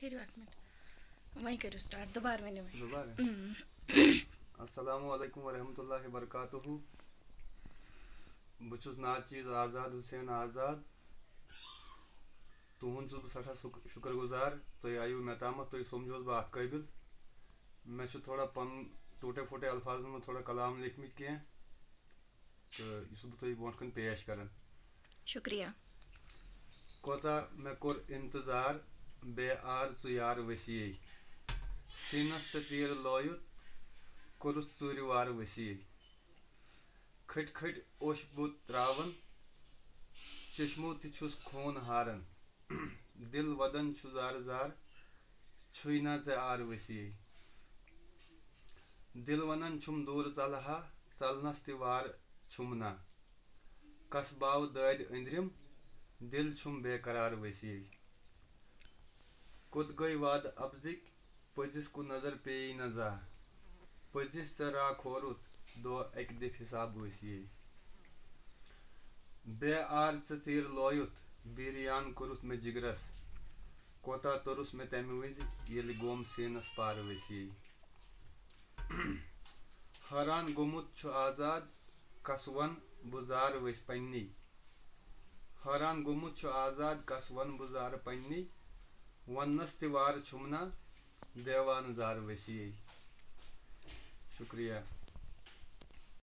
ٹھہرو اکھ منٹ وہیں کرو سٹارٹ دوبارہ ونو دوبارہ السلام علیکم ورحمۃ اللہ وبرکاتہ بہت ناچیز آزاد حسین آزاد تہد سٹھا شکر گزار تھی آیو مے تامت تھی سمجھوس بہ ات قابل مے تھوڑا پن ٹوٹے پھوٹے الفاظن میں تھوڑا کلام لیکھمت کی تو یہ بہ تھی برو کن پیش کران. شکریہ. کوتا مے کور انتظار بے آر ژٕ یار وسیع سینس ژےٚ تیٖر لٲیِتھ کوٚرُس ژوٗرِ وار وسیع کھٔٹۍ کھٔٹۍ اوٚش بہٕ ترٛاوان چشمو تہِ چھُس خوٗن ہاران دل ودان چھُ زار زار چھُے نا ژےٚ آر وسیع دل ونان چھُم دوٗر ژلہا ژلنس تہِ وار چھُم نا کس باو دٲدِ أنٛدرِم دل چھُم بے قرار وسیع کوٚت گٔے وادٕ افزٕکۍ پٔزِس کُن نظر پیٚیی نہٕ زانٛہہ پٔزِس ژےٚ راکھورُتھ دۄہ اکہِ دِکھ حساب وسیع بے آر ژےٚ تیٖر لٲیِتھ بیریان کوٚرُتھ مےٚ جگرس کوتاہ توٚرُس مےٚ تمہِ وِزِ ییٚلہِ گوم سیٖنس پار وسیع حٲران گوٚمُت چھُ آزاد کس ون بہٕ زارٕ ؤسۍ پننی حٲران گوٚمُت چھُ آزاد کس ون بہٕ زارٕ پننی وننس تہِ وار چھُم نا دیوانہٕ زار وسیع. شکریہ.